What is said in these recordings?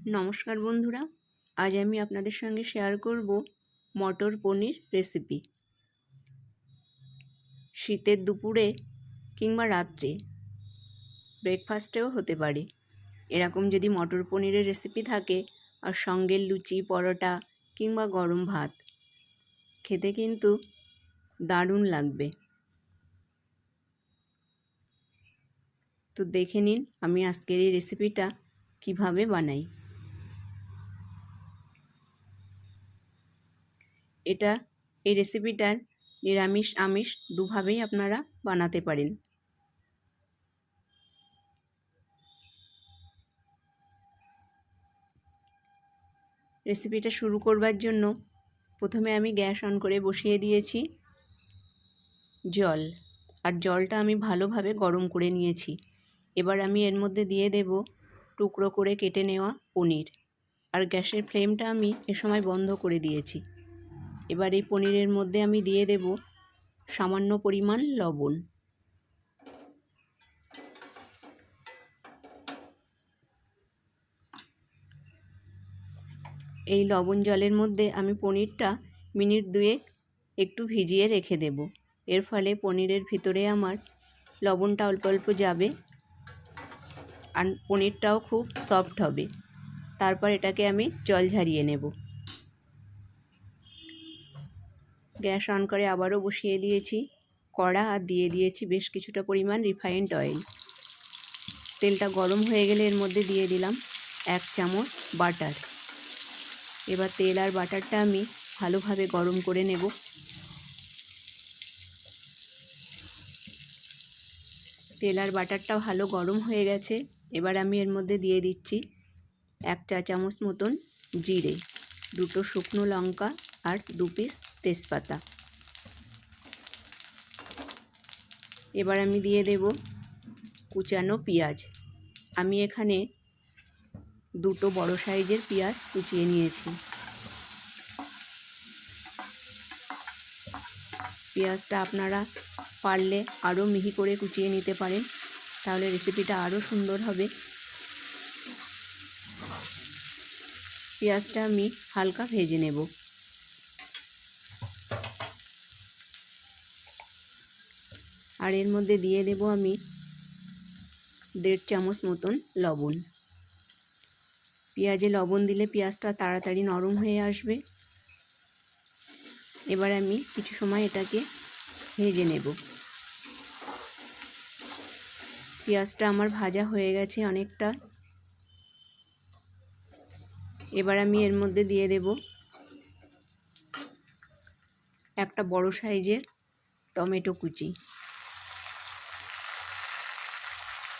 নমস্কার বন্ধুরা, আজ আমি আপনাদের সঙ্গে শেয়ার করব মটর পনির রেসিপি। শীতের দুপুরে কিংবা রাত্রে ব্রেকফাস্টেও হতে পারে। এরকম যদি মটর পনিরের রেসিপি থাকে আর সঙ্গে লুচি, পরোটা কিংবা গরম ভাত, খেতে কিন্তু দারুণ লাগবে। তো দেখে নিন আমি আজকের এই রেসিপিটা কিভাবে বানাই। এই রেসিপিটার নিরামিষ আমিষ দুভাবেই আপনারা বানাতে পারেন। রেসিপিটা শুরু করবার জন্য প্রথমে আমি গ্যাস অন করে বসিয়ে দিয়েছি জল, আর জলটা আমি ভালোভাবে গরম করে নিয়েছি। এবার আমি এর মধ্যে দিয়ে দেব টুকরো করে কেটে নেওয়া পনির, আর গ্যাসের ফ্লেমটা আমি এ সময় বন্ধ করে দিয়েছি। এবার এই পনিরের মধ্যে আমি দিয়ে দেব সামান্য পরিমাণ লবণ। এই লবণ জলের মধ্যে আমি পনিরটা মিনিট দুয়েক একটু ভিজিয়ে রেখে দেব। এর ফলে পনিরের ভিতরে আমার লবণটা অল্প অল্প যাবে আর পনিরটাও খুব সফট হবে। তারপর এটাকে আমি জল ঝরিয়ে নেব। গ্যাস অন করে আবারও বসিয়ে দিয়েছি কড়া, আর দিয়ে দিয়েছি বেশ কিছুটা পরিমাণ রিফাইন্ড অয়েল। তেলটা গরম হয়ে গেলে এর মধ্যে দিয়ে দিলাম 1 চামচ বাটার। এবার তেল আর বাটারটা আমি ভালোভাবে গরম করে নেব। তেল আর বাটারটা ভালো গরম হয়ে গেছে। এবার আমি এর মধ্যে দিয়ে দিচ্ছি 1 চা চামচ মতন জিরে, 2টো শুকনো লঙ্কা আর 2 পিস তেজপাতা। এবার আমি দিয়ে দেব কুচানো পেঁয়াজ। আমি এখানে 2টো বড় সাইজের পেঁয়াজ কুচিয়ে নিয়েছি। পেঁয়াজটা আপনারা পারলে আরও মিহি করে কুচিয়ে নিতে পারেন, তাহলে রেসিপিটা আরও সুন্দর হবে। পেঁয়াজটা আমি হালকা ভেজে নেব। আর এর মধ্যে দিয়ে দেব আমি 1.5 চামচ মতন লবণ। পেঁয়াজে লবণ দিলে পেঁয়াজটা তাড়াতাড়ি নরম হয়ে আসবে। এবার আমি কিছু সময় এটাকে ভেজে নেব। পেঁয়াজটা আমার ভাজা হয়ে গেছে অনেকটা। এবার আমি এর মধ্যে দিয়ে দেব একটা বড় সাইজের টমেটো কুচি।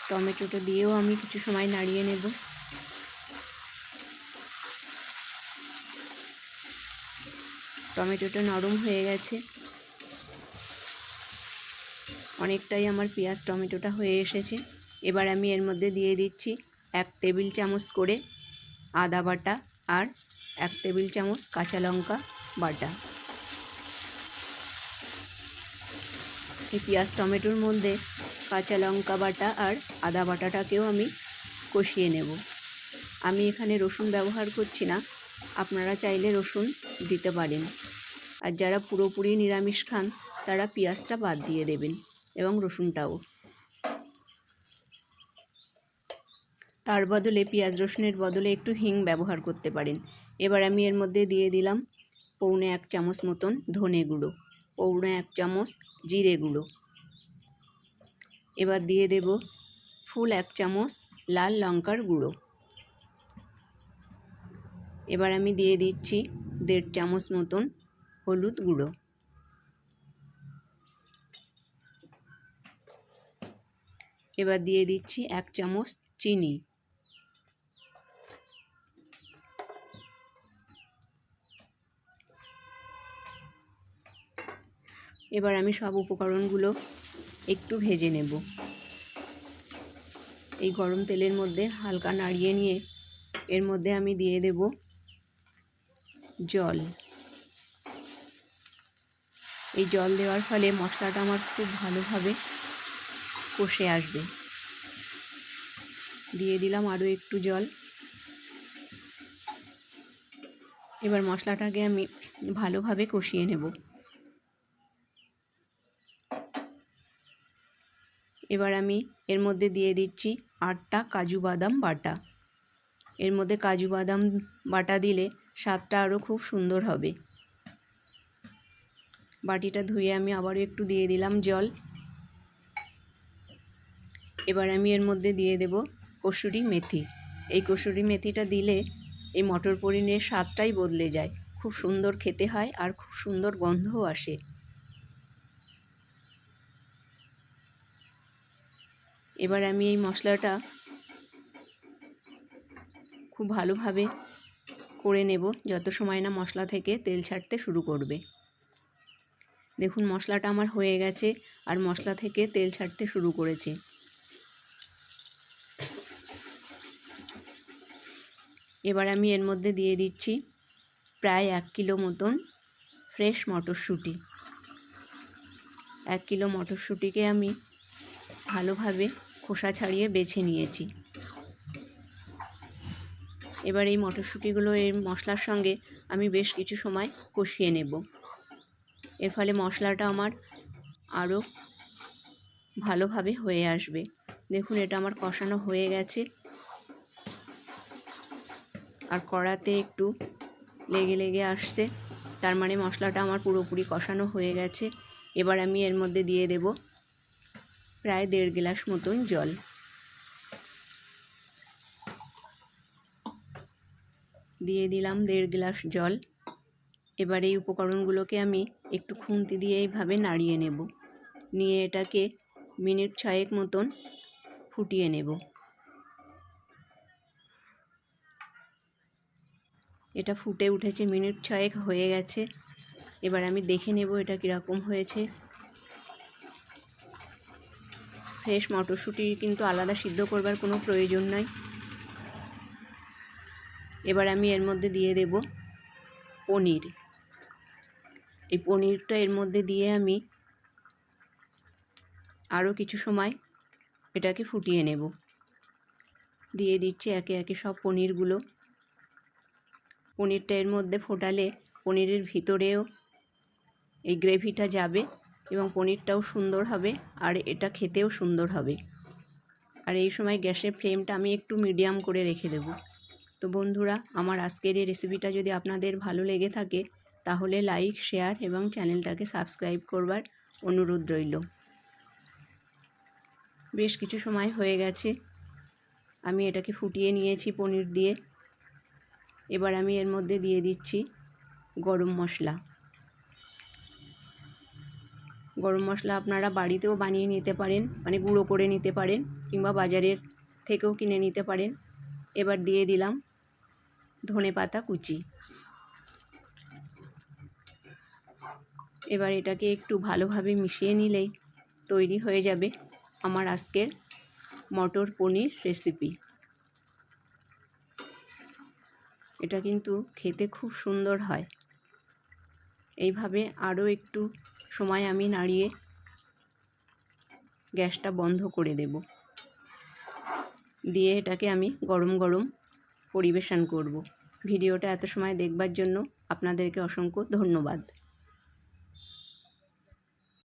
টমেটোটা দিয়েও আমি কিছু সময় নাড়িয়ে নেব। টমেটোটা নরম হয়ে গেছে, অনেকটাই আমার পেঁয়াজ টমেটোটা হয়ে এসেছে। এবার আমি এর মধ্যে দিয়ে দিচ্ছি 1 টেবিল চামচ করে আদা বাটা আর 1 টেবিল চামচ কাঁচা লঙ্কা বাটা। এই পেঁয়াজ টমেটোর মধ্যে কাঁচা লঙ্কা বাটা আর আদা বাটাটাকেও আমি কষিয়ে নেব। আমি এখানে রসুন ব্যবহার করছি না, আপনারা চাইলে রসুন দিতে পারেন। আর যারা পুরোপুরি নিরামিষ খান তারা পেঁয়াজটা বাদ দিয়ে দেবেন এবং রসুনটাও। তার বদলে পেঁয়াজ রসুনের বদলে একটু হিং ব্যবহার করতে পারেন। এবার আমি এর মধ্যে দিয়ে দিলাম পৌনে 1 চামচ মতন ধনে গুঁড়ো, পৌনে 1 চামচ জিরে গুঁড়ো। এবার দিয়ে দেব ফুল 1 চামচ লাল লঙ্কার গুঁড়ো। এবার আমি দিয়ে দিচ্ছি 1.5 চামচ মতন হলুদ গুঁড়ো। এবার দিয়ে দিচ্ছি 1 চামচ চিনি। এবার আমি সব উপকরণগুলো একটু ভেজে নেব। এই গরম তেলের মধ্যে হালকা নাড়িয়ে নিয়ে এর মধ্যে আমি দিয়ে দেব জল। এই জল দেওয়ার ফলে মশলাটা আমার খুব ভালোভাবে কষে আসবে। দিয়ে দিলাম আরও একটু জল। এবার মশলাটাকে আমি ভালোভাবে কষিয়ে নেব। এবার আমি এর মধ্যে দিয়ে দিচ্ছি 8টা কাজু বাদাম বাটা। এর মধ্যে কাজু বাদাম বাটা দিলে স্বাদটা আরও খুব সুন্দর হবে। বাটিটা ধুয়ে আমি আবারও একটু দিয়ে দিলাম জল। এবার আমি এর মধ্যে দিয়ে দেব কসুরি মেথি। এই কসুরি মেথিটা দিলে এই মটর পনিরের স্বাদটাই বদলে যায়, খুব সুন্দর খেতে হয় আর খুব সুন্দর গন্ধও আসে। এবার আমি এই মশলাটা খুব ভালোভাবে করে নেব যত সময় না মশলা থেকে তেল ছাড়তে শুরু করবে। দেখুন মশলাটা আমার হয়ে গেছে আর মশলা থেকে তেল ছাড়তে শুরু করেছে। এবার আমি এর মধ্যে দিয়ে দিচ্ছি প্রায় 1 কিলো মতন ফ্রেশ মটরশুঁটি। 1 কিলো মটরশুঁটিকে আমি ভালোভাবে খোসা ছাড়িয়ে বেছে নিয়েছি। এবার এই মটরশুঁটিগুলো এই মশলার সঙ্গে আমি বেশ কিছু সময় কষিয়ে নেব। এর ফলে মশলাটা আমার আরও ভালোভাবে হয়ে আসবে। দেখুন এটা আমার কষানো হয়ে গেছে আর কড়াতে একটু লেগে লেগে আসছে, তার মানে মশলাটা আমার পুরোপুরি কষানো হয়ে গেছে। এবার আমি এর মধ্যে দিয়ে দেব প্রায় 1.5 গ্লাস মতন জল। দিয়ে দিলাম 1.5 গ্লাস জল। এবার এই উপকরণগুলোকে আমি একটু খুন্তি দিয়ে এইভাবে নাড়িয়ে নেব, নিয়ে এটাকে মিনিট 6 মতন ফুটিয়ে নেব। এটা ফুটে উঠেছে, মিনিট 6 হয়ে গেছে। এবার আমি দেখে নেব এটা কীরকম হয়েছে। ফ্রেশ মটরশুঁটি কিন্তু আলাদা সিদ্ধ করবার কোনো প্রয়োজন নাই। এবার আমি এর মধ্যে দিয়ে দেব পনির। এই পনিরটা এর মধ্যে দিয়ে আমি আরও কিছু সময় এটাকে ফুটিয়ে নেব। দিয়ে দিচ্ছি একে একে সব পনিরগুলো। পনিরটা এর মধ্যে ফোটালে পনিরের ভিতরেও এই গ্রেভিটা যাবে এবং পনিরটাও সুন্দর হবে আর এটা খেতেও সুন্দর হবে। আর এই সময় গ্যাসের ফ্লেমটা আমি একটু মিডিয়াম করে রেখে দেব। তো বন্ধুরা, আমার আজকের এই রেসিপিটা যদি আপনাদের ভালো লেগে থাকে তাহলে লাইক, শেয়ার এবং চ্যানেলটাকে সাবস্ক্রাইব করবার অনুরোধ রইল। বেশ কিছু সময় হয়ে গেছে, আমি এটাকে ফুটিয়ে নিয়েছি পনির দিয়ে। এবার আমি এর মধ্যে দিয়ে দিচ্ছি গরম মশলা। গরম মশলা আপনারা বাড়িতেও বানিয়ে নিতে পারেন, মানে গুঁড়ো করে নিতে পারেন, কিংবা বাজারের থেকেও কিনে নিতে পারেন। এবার দিয়ে দিলাম ধনেপাতা কুচি। এবার এটাকে একটু ভালোভাবে মিশিয়ে নিলেই তৈরি হয়ে যাবে আমার আজকের মটর পনির রেসিপি। এটা কিন্তু খেতে খুব সুন্দর হয়। এইভাবে আরও একটু সময় আমি নাড়িয়ে গ্যাসটা বন্ধ করে দেব, দিয়ে এটাকে আমি গরম গরম পরিবেশন করব। ভিডিওটা এত সময় দেখবার জন্য আপনাদেরকে অসংখ্য ধন্যবাদ।